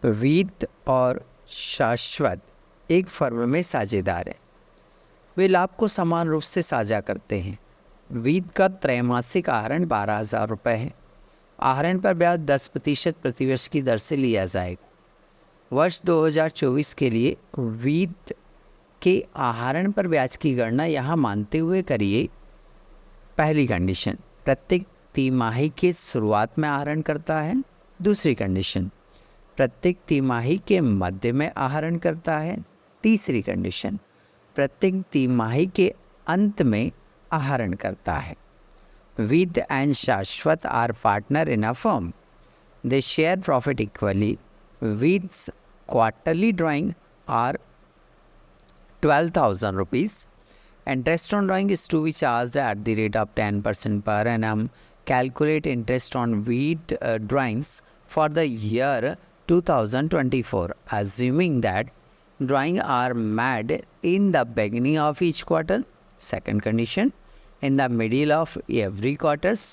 वीत और शाश्वत एक फर्म में साझेदार हैं। वे लाभ को समान रूप से साझा करते हैं। वीत का त्रैमासिक आहरण 12,000 रुपये है। आहरण पर ब्याज 10% प्रतिवर्ष की दर से लिया जाएगा। वर्ष 2024 के लिए वीत के आहरण पर ब्याज की गणना यहाँ मानते हुए करिए। पहली कंडीशन, प्रत्येक तिमाही के शुरुआत में आहरण करता है। दूसरी कंडीशन, प्रत्येक तिमाही के मध्य में आहरण करता है। तीसरी कंडीशन, प्रत्येक तिमाही के अंत में आहरण करता है। Vid and Shashwat are partner in a firm. They share profit equally. Vid's quarterly drawing are 12,000 rupees. Interest on drawing is to be charged at the rate of 10% per annum. Calculate interest on Vid drawings for the year 2024, assuming that drawing are made in the beginning of each quarter. Second condition, in the middle of every quarters.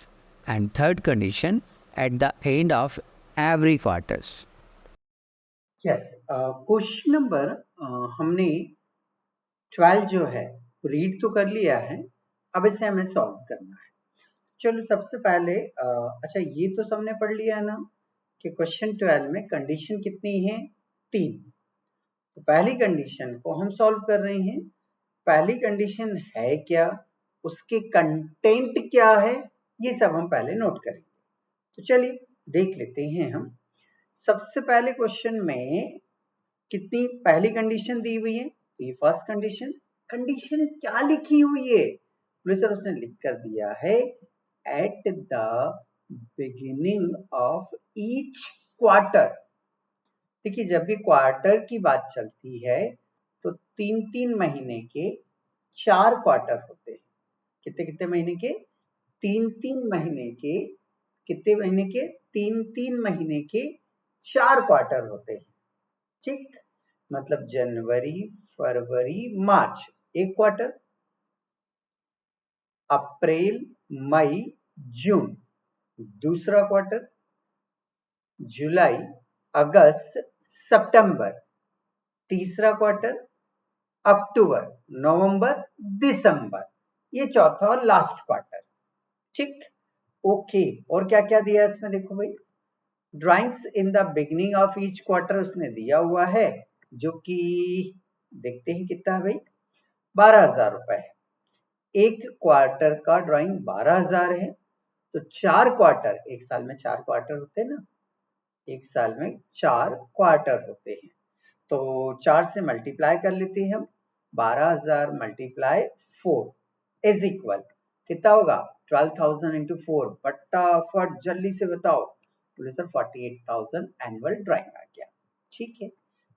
And third condition, at the end of every quarters. Yes, question number हमने 12 जो है read तो कर लिया है, अब इसे हमें सॉल्व करना है। चलो सबसे पहले अच्छा ये तो सबने पढ़ लिया है ना कि क्वेश्चन 12 में कंडीशन कितनी है, 3। तो पहली कंडीशन को हम सॉल्व कर रहे हैं। पहली कंडीशन है क्या, उसके कंटेंट क्या है, ये सब हम पहले नोट करेंगे। तो चलिए देख लेते हैं हम। सबसे पहले क्वेश्चन में कितनी पहली कंडीशन दी हुई है, तो ये फर्स्ट कंडीशन। कंडीशन क्या लिखी हुई है, बोले सर उसने लिख कर दिया है at the beginning of each quarter. देखिए जब भी क्वार्टर की बात चलती है तो 3-3 महीने के 4 क्वार्टर होते हैं। कितने कितने महीने के, 3-3 महीने के, कितने महीने के, 3-3 महीने के 4 क्वार्टर होते हैं। ठीक, मतलब जनवरी, फरवरी, मार्च एक क्वार्टर, अप्रैल, मई, जून दूसरा क्वार्टर, जुलाई, अगस्त, सितंबर तीसरा क्वार्टर, अक्टूबर, नवंबर, दिसंबर ये चौथा और लास्ट क्वार्टर। ठीक, ओके। और क्या क्या दिया है इसमें, देखो भाई, drawings in the beginning of each quarter उसने दिया हुआ है, जो कि देखते हैं कितना है भाई, 12,000 रुपए है। एक क्वार्टर का ड्राइंग 12,000 है, तो 4 क्वार्टर, एक साल में 4 क्वार्टर होते हैं ना, एक साल में 4 क्वार्टर होते हैं, तो 4 से मल्टीप्लाई कर लेते हैं हम। 12,000 मल्टीप्लाई 4 इज इक्वल कितना होगा, 12,000 इंटू 4। फटाफट जल्दी से बताओ, बोले सर 48,000 एनुअल ड्राइंग आ गया। ठीक है,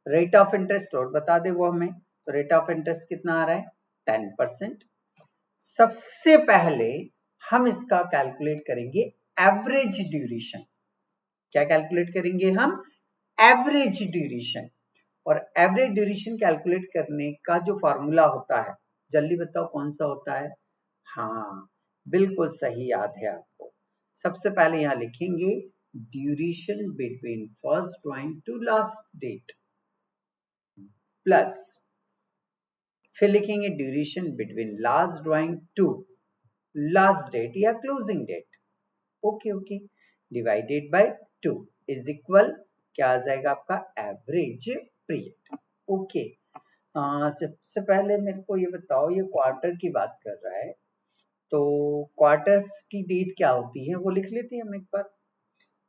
रेट ऑफ इंटरेस्ट और बता दे वो हमें, तो रेट ऑफ इंटरेस्ट कितना आ रहा है, 10%। सबसे पहले हम इसका कैलकुलेट करेंगे एवरेज ड्यूरेशन। क्या कैलकुलेट करेंगे हम, एवरेज ड्यूरेशन। और एवरेज ड्यूरेशन कैलकुलेट करने का जो फॉर्मूला होता है, जल्दी बताओ कौन सा होता है। हाँ बिल्कुल सही याद है आपको। सबसे पहले यहां लिखेंगे duration between first drawing to last date, plus फिर लिखेंगे duration between last drawing to last date या closing date. Okay okay, divided by 2 is equal क्या आ जाएगा आपका, एवरेज पीरियड। ओके, सबसे पहले मेरे को ये बताओ, ये क्वार्टर की बात कर रहा है, तो क्वार्टर्स की डेट क्या होती है वो लिख लेते हैं हम एक बार।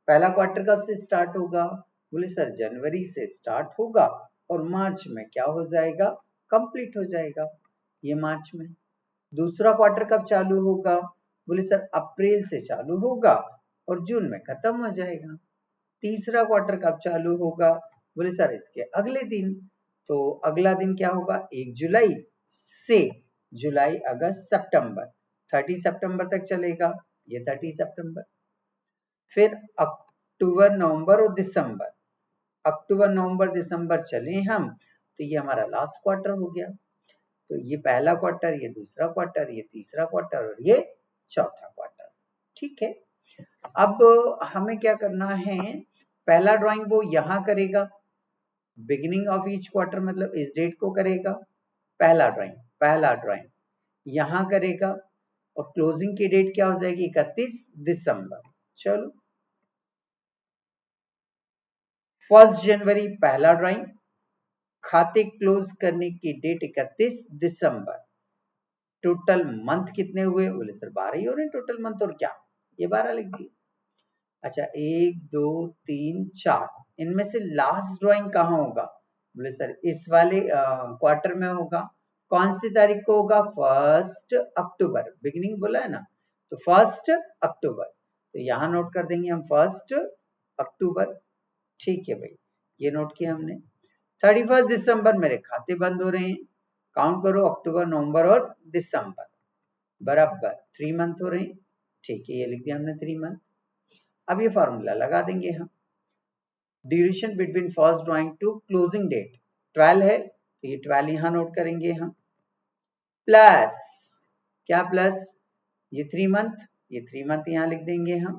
पहला क्वार्टर कब से स्टार्ट होगा, बोले सर जनवरी से स्टार्ट होगा और मार्च में क्या हो जाएगा, कंप्लीट हो जाएगा, ये मार्च में। दूसरा क्वार्टर कब चालू होगा, बोले सर अप्रैल से चालू होगा और जून में खत्म हो जाएगा। तीसरा क्वार्टर कब चालू होगा, बोले सर इसके अगले दिन, तो अगला दिन क्या होगा, 1 जुलाई से जुलाई, अगस्त, सितंबर, 30 सितंबर तक चलेगा, ये 30 सितंबर। फिर अक्टूबर, नवंबर और दिसंबर, अक्टूबर, नवंबर, दिसंबर चले हम, तो ये हमारा लास्ट क्वार्टर हो गया। तो ये पहला क्वार्टर, ये दूसरा क्वार्टर, ये तीसरा क्वार्टर और ये चौथा क्वार्टर। ठीक है, अब हमें क्या करना है, पहला ड्राइंग वो यहां करेगा, बिगिनिंग ऑफ ईच क्वार्टर मतलब इस डेट को करेगा, पहला ड्राइंग यहां करेगा, और क्लोजिंग की डेट क्या हो जाएगी 31 दिसंबर। चलो 1 जनवरी पहला ड्राइंग, खाते क्लोज करने की डेट 31 दिसंबर। टोटल मंथ कितने हुए? बोले सर 12 ही हो रहे हैं टोटल मंथ, और क्या, ये 12 लिख दिए। अच्छा 1 2 3 4, इनमें से लास्ट ड्राइंग कहाँ होगा? बोले सर इस वाले क्वार्टर में होगा। कौन सी तारीख को होगा? 1 अक्टूबर, बिगिनिंग बोला है ना, तो 1 अक्टूबर, तो यहाँ नोट कर देंगे हम 1 अक्टूबर। ठीक है भाई, ये नोट किया हमने। 31 दिसंबर मेरे खाते बंद हो रहे हैं, काउंट करो अक्टूबर नवंबर और दिसंबर, बराबर 3 मंथ हो रहे हैं। ठीक है, ये लिख दिया हमने 3 मंथ। अब ये फॉर्मूला लगा देंगे हम, duration between first drawing to closing date 12 है, तो ये 12 यहां नोट करेंगे हम, प्लस क्या प्लस, ये 3 मंथ, ये 3 मंथ यहां लिख देंगे हम,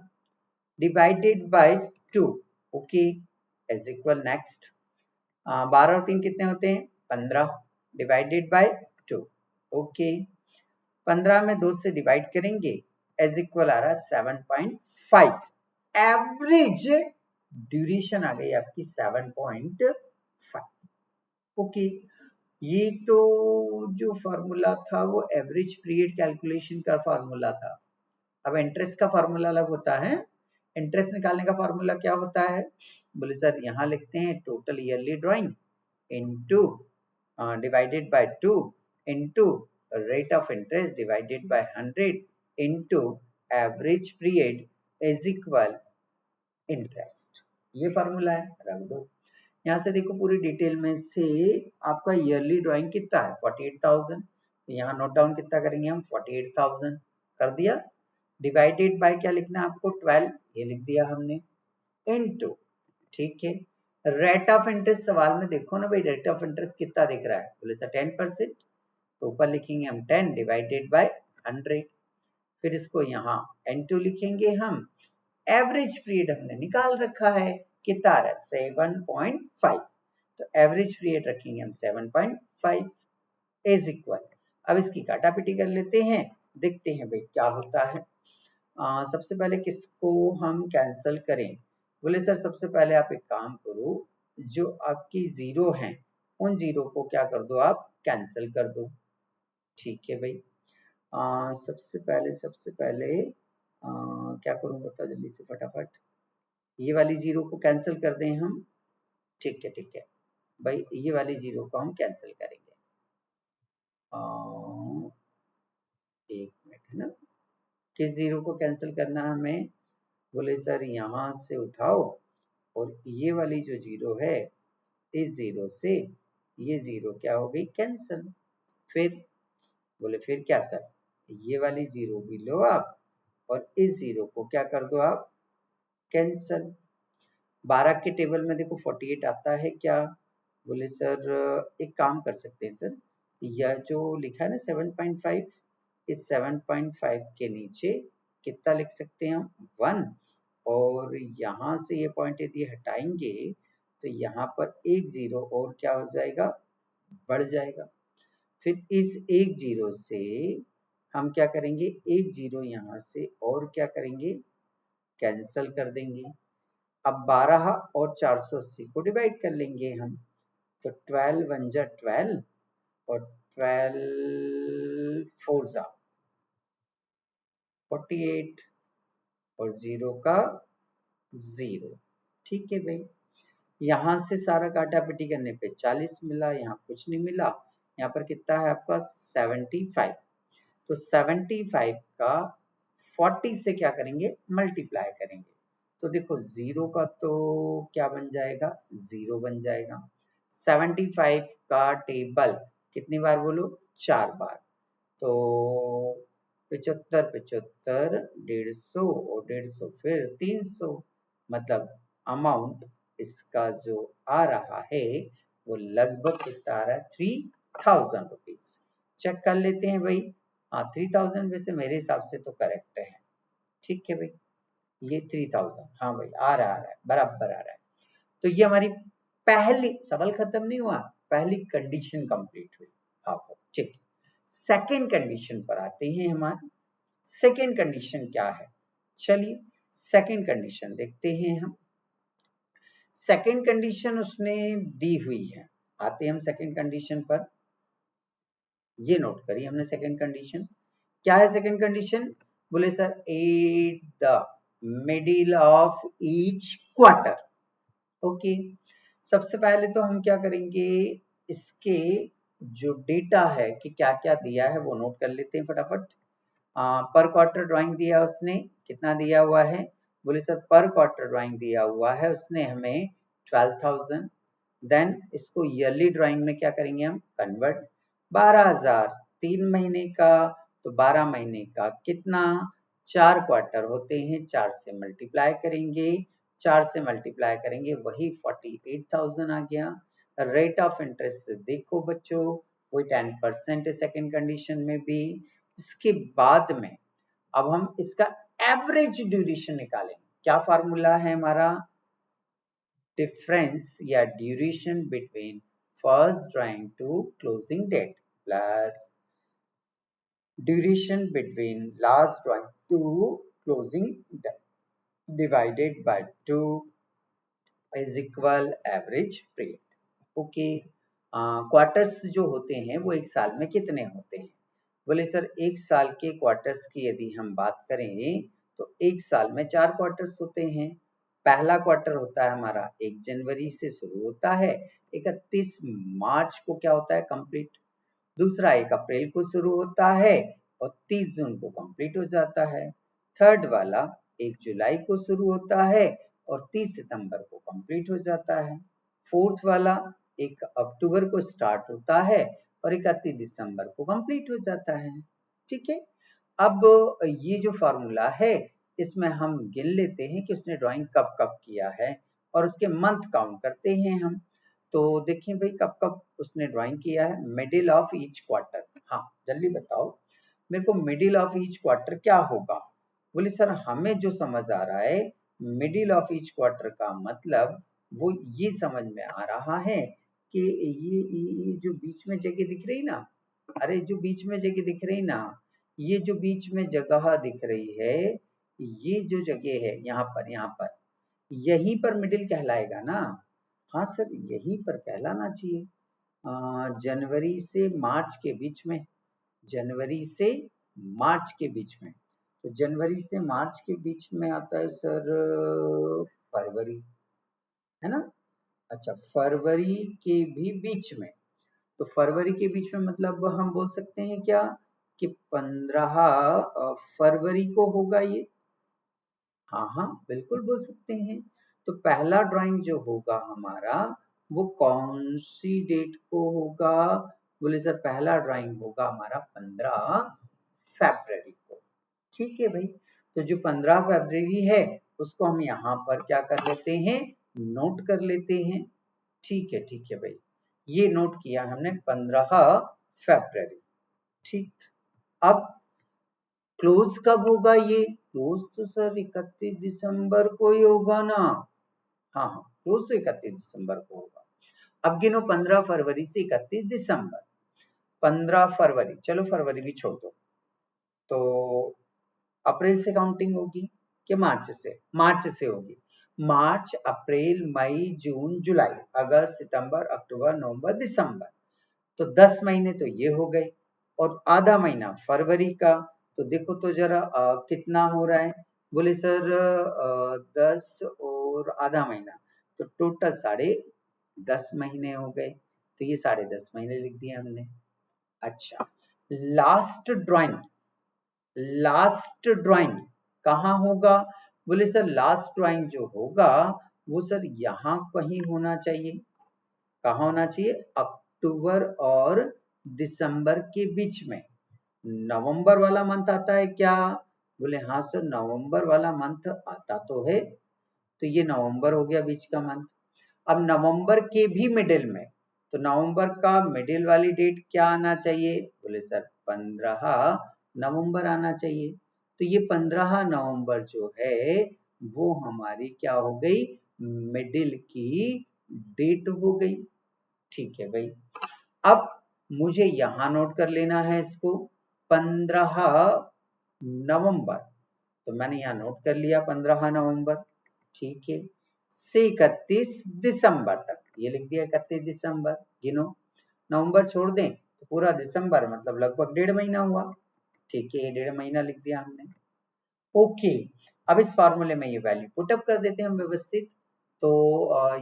divided by 2, okay, as equal next 12 और 3 कितने होते हैं? 15, डिवाइडेड बाय 2, ओके, 15 में 2 से डिवाइड करेंगे, एज इक्वल आ रहा है 7.5, एवरेज ड्यूरेशन आ गई आपकी 7.5, ओके। ये तो जो फॉर्मूला था वो एवरेज पीरियड कैलकुलेशन का फॉर्मूला था। अब इंटरेस्ट का फॉर्मूला अलग होता है। इंटरेस्ट निकालने का फॉर्मूला क्या होता है? बोले सर यहाँ लिखते हैं total yearly drawing into divided by 2 into rate of interest divided by 100 into average period is equal interest. ये फॉर्मूला है, रख दो। यहाँ से देखो पूरी डिटेल में से आपका ईयरली ड्राइंग कितना है 48,000, तो यहाँ नोट डाउन कितना करेंगे हम 48,000 कर दिया, डिवाइडेड बाय क्या लिखना है आपको 12, ये लिख दिया हमने, इनटू, ठीक है, रेट ऑफ इंटरेस्ट सवाल में देखो ना भाई, रेट ऑफ इंटरेस्ट कितना दिख रहा है? बोले सर 10%, तो ऊपर लिखेंगे हम 10 डिवाइडेड बाय 100, फिर इसको यहाँ n2 लिखेंगे हम, एवरेज पीरियड हमने निकाल रखा है, कितना आ रहा है 7.5, तो एवरेज पीरियड रखेंगे हम 7.5 इज इक्वल, अब इसकी काटापीटी कर लेते हैं, देखते हैं भाई क्या होता है। सबसे पहले किसको हम कैंसिल करें? बोले सर सबसे पहले आप एक काम करो, जो आपकी जीरो हैं उन जीरो को क्या कर दो आप कैंसिल कर दो, ठीक है भाई। सबसे पहले क्या करूं बताओ जल्दी से फटाफट, ये वाली जीरो को कैंसिल कर दें हम, ठीक है भाई, ये वाली जीरो को हम कैंसिल करेंगे, एक मिनट है ना, किस जीरो को कैंसिल करना है हमें? बोले सर यहाँ से उठाओ, और ये वाली जो जीरो है इस जीरो से ये जीरो क्या हो गई कैंसिल, फिर बोले फिर क्या सर, ये वाली जीरो भी लो आप, और इस जीरो को क्या कर दो आप कैंसिल। 12 के टेबल में देखो 48 आता है क्या? बोले सर एक काम कर सकते हैं सर, यह जो लिखा है ना 7.5, इस 7.5 के नीचे कितना लिख सकते हैं हम 1, और यहाँ से ये पॉइंट यदि हटाएंगे तो यहाँ पर एक जीरो और क्या हो जाएगा बढ़ जाएगा, फिर इस एक जीरो से हम क्या करेंगे, एक जीरो यहाँ से और क्या करेंगे कैंसिल कर देंगे। अब 12 और 480 को डिवाइड कर लेंगे हम, तो 12 वन जा 12 और 12 फोर जा 48 और जीरो का जीरो, ठीक है भाई। यहाँ से सारा काटापीटी करने पे 40 मिला, यहाँ कुछ नहीं मिला, यहाँ पर कितना है आपका 75, तो 75 का 40 से क्या करेंगे मल्टीप्लाई करेंगे, तो देखो जीरो का तो क्या बन जाएगा जीरो बन जाएगा, 75 का टेबल कितनी बार बोलो 4 बार, तो 75 75 150 और 150 फिर 300, मतलब अमाउंट इसका जो आ रहा है वो लगभग कितना आ रहा है 3000 रुपीज। चेक कर लेते हैं भाई, हाँ 3000 वैसे मेरे हिसाब से तो करेक्ट है, ठीक है भाई, ये 3000 हाँ भाई आ रहा है बराबर आ रहा है, तो ये हमारी पहली, सवाल खत्म नहीं हुआ, पहली कंडीशन कंप्लीट हुई। हाँ ठीक, सेकेंड कंडीशन पर आते हैं। हमारी सेकेंड कंडीशन क्या है, चलिए सेकेंड कंडीशन देखते हैं हम। सेकेंड कंडीशन उसने दी हुई है, आते हैं हम सेकेंड कंडीशन पर। ये नोट करिए हमने सेकेंड कंडीशन क्या है। सेकेंड कंडीशन बोले sir at the middle of each quarter. Okay, सबसे पहले तो हम क्या करेंगे, इसके जो डेटा है कि क्या क्या दिया है वो नोट कर लेते हैं फटाफट। पर क्वार्टर ड्राइंग दिया उसने, कितना दिया हुआ है, बोले सर पर क्वार्टर ड्राइंग दिया हुआ है उसने हमें 12,000। देन इसको ईयरली ड्राइंग में क्या करेंगे हम, कन्वर्ट 12,000 3 महीने का, तो 12 महीने का कितना, 4 क्वार्टर होते हैं, 4 से मल्टीप्लाई करेंगे, 4 से मल्टीप्लाई करेंगे वही 48,000 आ गया। रेट ऑफ इंटरेस्ट देखो बच्चों, वही 10% है सेकेंड कंडीशन में भी। इसके बाद में अब हम इसका एवरेज ड्यूरेशन निकालेंगे। क्या फार्मूला है हमारा, डिफरेंस या duration between first drawing to closing date plus duration between last drawing to closing date divided by 2 is equal average period. Okay, quarters जो होते हैं वो एक साल में कितने होते हैं, बोले सर एक साल के क्वार्टर्स की यदि हम बात करें तो एक साल में 4 क्वार्टर्स होते हैं। पहला क्वार्टर होता है हमारा 1 जनवरी से शुरू होता है, 31 मार्च को क्या होता है कंप्लीट। दूसरा 1 अप्रैल को शुरू होता है और 30 जून को कंप्लीट हो जाता है। थर्ड वाला 1 जुलाई को शुरू होता है और 30 सितंबर को कंप्लीट हो जाता है। फोर्थ वाला 1 अक्टूबर को स्टार्ट होता है और 31 दिसंबर को कंप्लीट हो जाता है। ठीक है, अब ये जो फॉर्मूला है इसमें हम गिन लेते हैं कि उसने ड्राइंग कब कब किया है और उसके मंथ काउंट करते हैं हम। तो देखिए भाई कब कब उसने ड्राइंग किया है, मिडिल ऑफ ईच क्वार्टर। हाँ जल्दी बताओ मेरे को मिडिल ऑफ ईच क्वार्टर क्या होगा, बोले सर हमें जो समझ आ रहा है मिडिल ऑफ ईच क्वार्टर का मतलब वो ये समझ में आ रहा है कि ये जो बीच में जगह दिख रही ना, अरे जो बीच में जगह दिख रही ना, ये जो बीच में जगह दिख रही है, ये जो जगह है यहाँ पर यहीं पर मिडिल कहलाएगा ना। हाँ सर यहीं पर कहलाना चाहिए। जनवरी से मार्च के बीच में, जनवरी से मार्च के बीच में, तो जनवरी से मार्च के बीच में आता है सर फरवरी, है ना। अच्छा फरवरी के भी बीच में, तो फरवरी के बीच में मतलब हम बोल सकते हैं क्या कि 15 फरवरी को होगा ये। हाँ हाँ बिल्कुल बोल सकते हैं। तो पहला ड्राइंग जो होगा हमारा वो कौन सी डेट को होगा, बोले सर पहला ड्राइंग होगा हमारा 15 फरवरी को। ठीक है भाई, तो जो 15 फरवरी है उसको हम यहाँ पर क्या कर लेते हैं, नोट कर लेते हैं। ठीक है भाई, ये नोट किया हमने 15 फरवरी। ठीक, अब क्लोज कब होगा ये, क्लोज तो सर 31 दिसंबर को ही होगा ना। हाँ हाँ क्लोज तो 31 दिसंबर को होगा। अब गिनो 15 फरवरी से 31 दिसंबर, 15 फरवरी, चलो फरवरी भी छोड़ दो, तो अप्रैल से काउंटिंग होगी कि मार्च से, मार्च से होगी। मार्च अप्रैल मई जून जुलाई अगस्त सितंबर अक्टूबर नवंबर दिसंबर, तो 10 महीने तो ये हो गए और आधा महीना फरवरी का। तो देखो तो जरा कितना हो रहा है, बोले सर 10 और आधा महीना, तो टोटल 10.5 महीने हो गए, तो ये 10.5 महीने लिख दिए हमने। अच्छा लास्ट ड्राइंग, लास्ट ड्राइंग कहाँ होगा, बोले सर लास्ट ड्राइंग जो होगा वो सर यहाँ कहीं होना चाहिए। कहाँ होना चाहिए, अक्टूबर और दिसंबर के बीच में। नवंबर वाला मंथ आता है क्या, बोले हाँ सर नवंबर वाला मंथ आता तो है, तो ये नवंबर हो गया बीच का मंथ। अब नवंबर के भी मिडिल में, तो नवंबर का मिडिल वाली डेट क्या आना चाहिए, बोले सर 15 नवंबर आना चाहिए। तो ये 15 नवंबर जो है वो हमारी क्या हो गई, मिडिल की डेट हो गई। ठीक है भाई, अब मुझे यहां नोट कर लेना है इसको 15 नवंबर, तो मैंने यहां नोट कर लिया 15 नवंबर। ठीक है, से 31 दिसंबर तक, ये लिख दिया 31 दिसंबर। गिनो, नवंबर छोड़ दें तो पूरा दिसंबर, मतलब लगभग 1.5 महीना हुआ। ठीक है, 1.5 महीना लिख दिया हमने। ओके, अब इस फार्मूले में ये वैल्यू पुटअप कर देते हैं हम व्यवस्थित। तो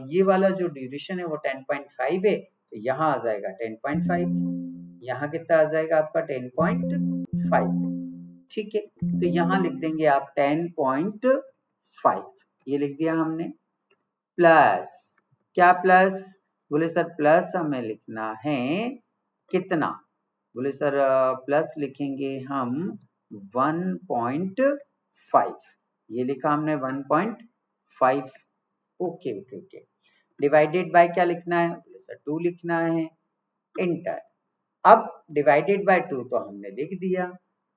ये वाला जो ड्यूरेशन है वो 10.5 है, तो यहाँ आ जाएगा 10.5, यहाँ कितना आ जाएगा आपका 10.5। ठीक है, तो यहाँ लिख देंगे आप 10.5, ये लिख दिया हमने। प्लस, क्या प्लस, बोले सर प्लस हमें लिखना है कितना, बोले सर प्लस लिखेंगे हम 1.5, ये लिखा हमने 1.5। Okay okay okay, divided bye क्या लिखना है, बोले सर 2 लिखना है, एंटर। अब डिवाइडेड बाय 2 तो हमने लिख दिया,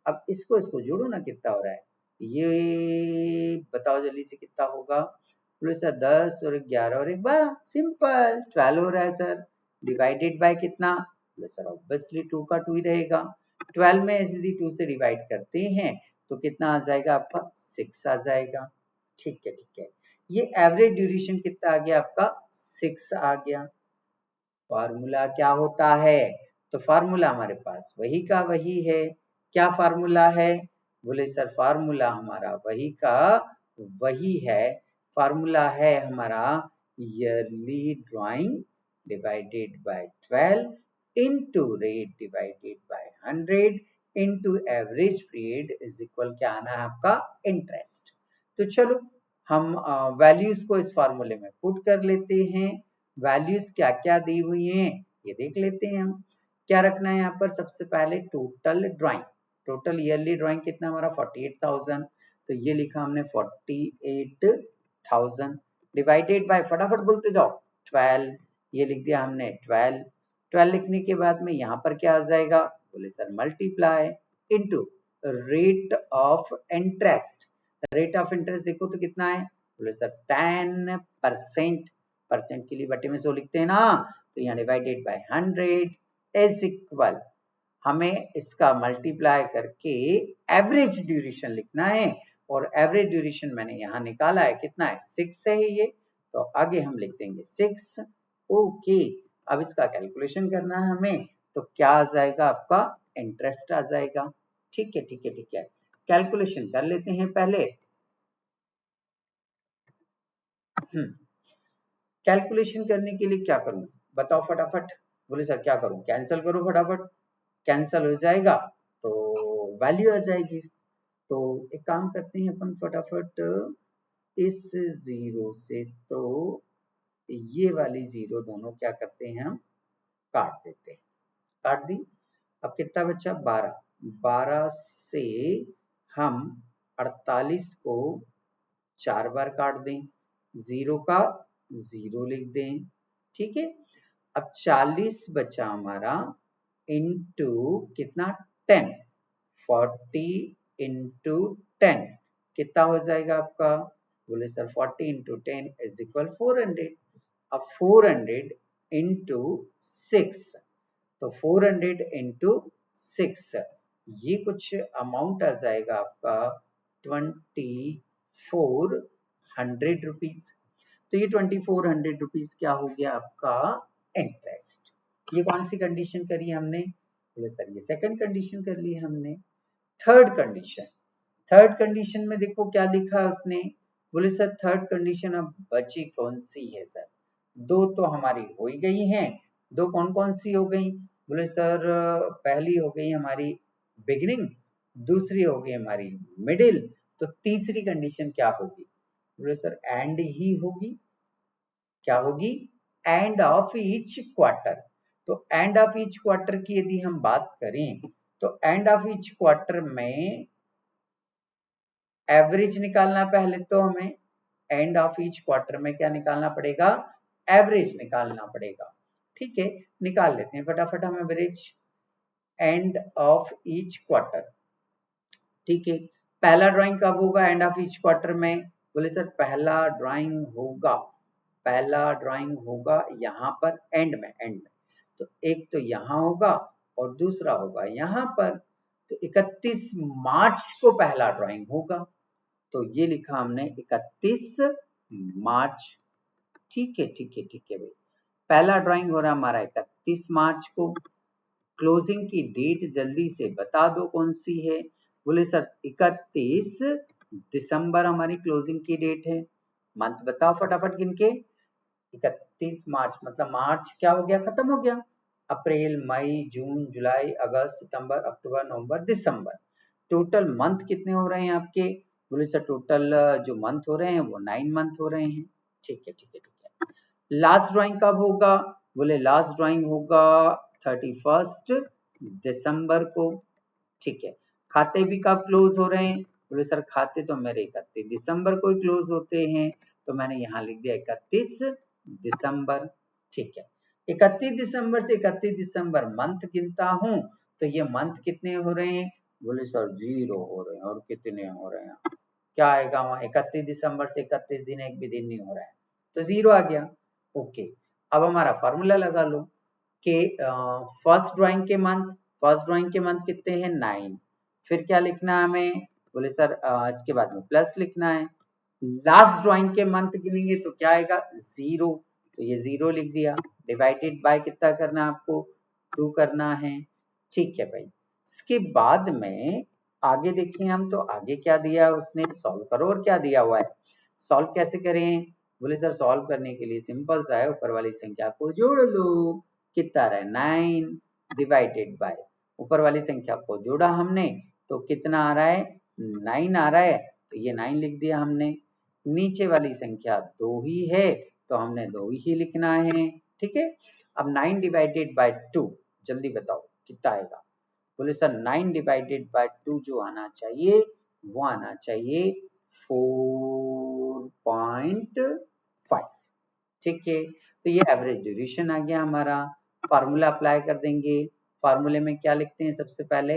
अब इसको जोड़ो ना, कितना हो रहा है, ये बताओ जल्दी से कितना होगा, बोले सर 10 और 11 और 1 12, सिंपल 12 हो रहा है सर। डिवाइडेड बाय कितना, बोले सर ऑब्वियसली 2 का 2 ही रहेगा, 12 में यदि 2 से डिवाइड करते हैं तो कितना आ जाएगा आपका 6 आ जाएगा। ठीक है ठीक है, ये एवरेज ड्यूरेशन कितना आ गया आपका 6 आ गया। फार्मूला क्या होता है, तो फार्मूला हमारे पास वही का वही है। क्या फार्मूला है, बोले सर फार्मूला हमारा वही का वही है। फार्मूला है हमारा yearly drawing divided by 12 into rate divided by 100 into average period is equal क्या आना है आपका इंटरेस्ट। तो चलो हम वैल्यूज को इस फार्मूले में पुट कर लेते हैं। वैल्यूज क्या क्या दी हुई हैं ये देख लेते हैं हम। क्या रखना है यहाँ पर, सबसे पहले total drawing, total yearly drawing कितना हमारा 48,000, तो ये लिखा हमने 48,000 डिवाइडेड बाय, फटाफट बोलते जाओ, 12, ये लिख दिया हमने 12। 12 लिखने के बाद में यहाँ पर क्या आ जाएगा, बोले sir multiply into rate of interest. Rate of interest देखो तो कितना है, बोले सर 10%, परसेंट के लिए बटे में 100 लिखते हैं ना, तो यहाँ डिवाइडेड बाय 100 इज इक्वल, हमें इसका मल्टीप्लाई करके एवरेज ड्यूरेशन लिखना है, और एवरेज ड्यूरेशन मैंने यहाँ निकाला है, कितना है 6 है ये, तो आगे हम लिख देंगे 6। ओके, अब इसका कैलकुलेशन करना है हमें, तो क्या आ जाएगा आपका इंटरेस्ट आ जाएगा। ठीक है ठीक है ठीक है, कैलकुलेशन कर लेते हैं पहले। कैलकुलेशन करने के लिए क्या करूं बताओ फटाफट, बोले सर क्या करूं, कैंसिल करो फटाफट, कैंसिल हो जाएगा तो वैल्यू आ जाएगी। तो एक काम करते हैं अपन फटाफट, इस जीरो से तो ये वाली जीरो दोनों क्या करते हैं हम काट देते हैं, काट दी। अब कितना बचा 12, 12 से हम 48 को 4 बार काट दें, जीरो का जीरो लिख दें। ठीक है, अब 40 बचा हमारा इंटू कितना 10, 40 इंटू 10 कितना हो जाएगा आपका, बोले सर 40 इंटू 10 इज इक्वल 400। अब 400 इंटू 6, तो 400 इंटू 6, ये कुछ अमाउंट आ जाएगा आपका 2400 रुपीज। तो ये 2400 रुपीज क्या हो गया आपका इंटरेस्ट। ये कौन सी कंडीशन करी हमने, बोले सर ये सेकंड कंडीशन कर ली हमने। थर्ड कंडीशन, थर्ड कंडीशन में देखो क्या लिखा है उसने, बोले सर थर्ड कंडीशन अब बची कौन सी है सर, दो तो हमारी हो ही गई हैं, दो कौन कौन सी हो गई, बोले सर पहली हो गई हमारी बिगिनिंग, दूसरी हो गई हमारी मिडिल, तो तीसरी कंडीशन क्या होगी, बोले सर एंड ही होगी। क्या होगी, एंड ऑफ ईच क्वार्टर। तो एंड ऑफ ईच क्वार्टर की यदि हम बात करें तो एंड ऑफ ईच क्वार्टर में एवरेज निकालना, पहले तो हमें एंड ऑफ ईच क्वार्टर में क्या निकालना पड़ेगा, एवरेज निकालना पड़ेगा। ठीक है, निकाल लेते हैं फटाफट हम average end of each quarter. ठीक है, पहला ड्राइंग कब होगा एंड ऑफ ईच क्वार्टर में, बोले सर पहला ड्राइंग होगा, पहला ड्राइंग होगा यहाँ पर एंड में, एंड में। तो एक तो यहाँ होगा और दूसरा होगा यहाँ पर। तो 31 मार्च को पहला ड्राइंग होगा। तो ये लिखा हमने 31 मार्च। ठीक है, ठीक है, ठीक है भाई। पहला ड्राइंग हो रहा है हमारा 31 मार्च को। क्लोजिंग की डेट जल्दी से बता दो कौन सी है। बोले सर 31 दिसंबर हमारी क्लोजिंग की डेट है। मंथ बताओ फटाफट गिन के। 31 मार्च मतलब मार्च क्या हो गया, खत्म हो गया। अप्रैल, मई, जून, जुलाई, अगस्त, सितंबर, अक्टूबर, नवंबर, दिसंबर। टोटल मंथ कितने हो रहे हैं आपके। बोले सर टोटल जो मंथ हो रहे हैं वो 9 मंथ हो रहे हैं। ठीक है, ठीक है, ठीक है। लास्ट ड्राइंग कब होगा। बोले लास्ट ड्राइंग होगा 31 दिसंबर को। ठीक है। खाते भी कब क्लोज हो रहे हैं। बोले सर खाते तो मेरे 31 दिसंबर को ही क्लोज होते हैं। तो मैंने यहाँ लिख दिया 31 दिसंबर। ठीक है। 31 दिसंबर से 31 दिसंबर मंथ गिनता हूं तो ये मंथ कितने हो रहे हैं। बोले सर 0 हो रहे हैं। और कितने हो रहे हैं, क्या आएगा वहां। 31 दिसंबर से 31 दिन एक भी दिन नहीं हो रहा है तो 0 आ गया। ओके। अब हमारा फॉर्मूला लगा लो कि फर्स्ट ड्राइंग के मंथ कितने हैं 9। फिर क्या लिखना है हमें। बोले सर इसके बाद में प्लस लिखना है। लास्ट ड्राइंग के मंथ गिनेंगे तो क्या आएगा 0। तो ये 0 लिख दिया। डिवाइडेड बाय कितना करना है आपको 2 करना है। ठीक है भाई। इसके बाद में आगे देखें हम तो आगे क्या दिया है उसने, सॉल्व करो। और क्या दिया हुआ है, सॉल्व कैसे करें। बोले सर सॉल्व करने के लिए सिंपल सा है, ऊपर वाली संख्या को जोड़ लो। कितना रहा 9 डिवाइडेड बाय, ऊपर वाली संख्या को जोड़ा हमने तो कितना आ रहा है 9 आ रहा है। तो ये 9 लिख दिया हमने। नीचे वाली संख्या 2 ही है तो हमने 2 ही लिखना है। ठीक है। अब 9 डिवाइडेड बाय 2 जल्दी बताओ कितना आएगा। बोले सर 9 डिवाइडेड बाय 2 जो आना चाहिए वो आना चाहिए 4.5। ठीक है। तो ये एवरेज ड्यूरेशन आ गया हमारा। फार्मूला अप्लाई कर देंगे। फार्मूले में क्या लिखते हैं सबसे पहले,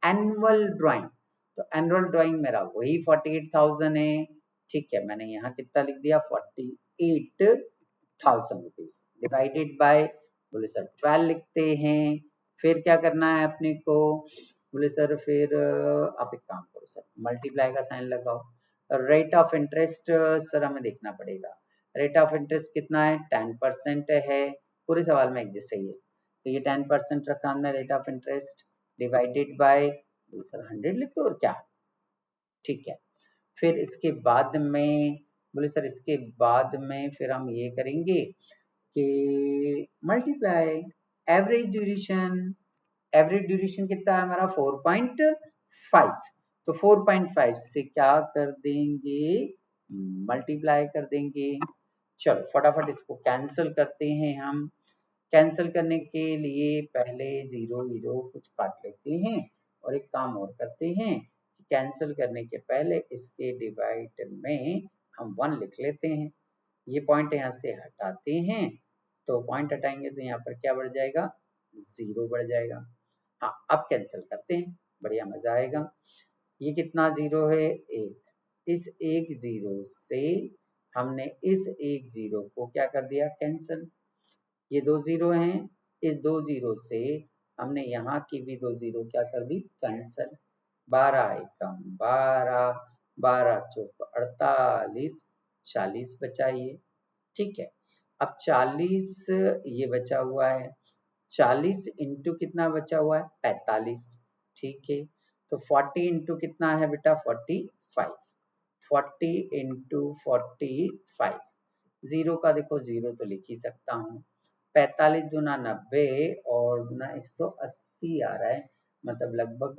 एनुअल ड्राइंग। तो एनुअल ड्राइंग मेरा वही 48,000 है। ठीक है। मैंने यहाँ कितना लिख दिया 48,000 रुपीज डिवाइडेड बाय, बोले सर 12 लिखते हैं। फिर क्या करना है अपने को। बोले सर फिर आप एक काम करो सर, मल्टीप्लाई का साइन लगाओ। रेट ऑफ इंटरेस्ट सर हमें देखना पड़ेगा। रेट ऑफ इंटरेस्ट कितना है 10% है। पूरे सवाल में एक जैसे ही है तो ये 10% रखा हमने rate of interest divided by, sir 100 लिख दो और क्या। ठीक है। फिर इसके बाद में, बोले सर इसके बाद में फिर हम ये करेंगे कि multiply average duration. Average duration कितना है हमारा 4.5। तो 4.5 से क्या कर देंगे मल्टीप्लाई कर देंगे। चलो फटाफट इसको कैंसिल करते हैं हम। कैंसिल करने के लिए पहले 0 0 कुछ काट लेते हैं और एक काम और करते हैं, कैंसिल करने के पहले इसके डिवाइड में हम 1 लिख लेते हैं। ये पॉइंट यहाँ से हटाते हैं तो पॉइंट हटाएंगे तो यहाँ पर क्या बढ़ जाएगा 0 बढ़ जाएगा। हाँ अब कैंसिल करते हैं, बढ़िया मजा आएगा। ये कितना 0 है 1। इस 1 0 से हमने इस 1 0 को क्या कर दिया कैंसिल। ये 2 0 हैं, इस 2 0 से हमने यहाँ की भी 2 0 क्या कर दी कैंसिल। 12 एकम 12, 12 चौक 48, 40 बचा ये। ठीक है। अब 40 ये बचा हुआ है, 40 इंटू कितना बचा हुआ है 45। ठीक है। तो 40 इंटू कितना है बेटा 45। 40 इंटू 45, 0 का देखो 0 तो लिख ही सकता हूँ। 45 दूना 90 और दूना 180 आ रहा है, मतलब लगभग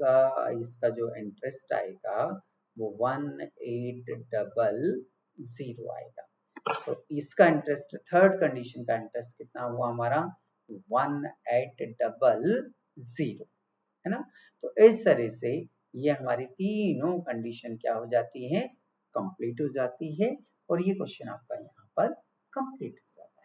इसका जो इंटरेस्ट आएगा वो 1800 आएगा। तो इसका इंटरेस्ट थर्ड कंडीशन का इंटरेस्ट कितना हुआ हमारा 1800, है ना। तो इस तरह से ये हमारी तीनों कंडीशन क्या हो जाती है कंप्लीट हो जाती है और ये क्वेश्चन आपका यहाँ पर कंप्लीट हो जाता है।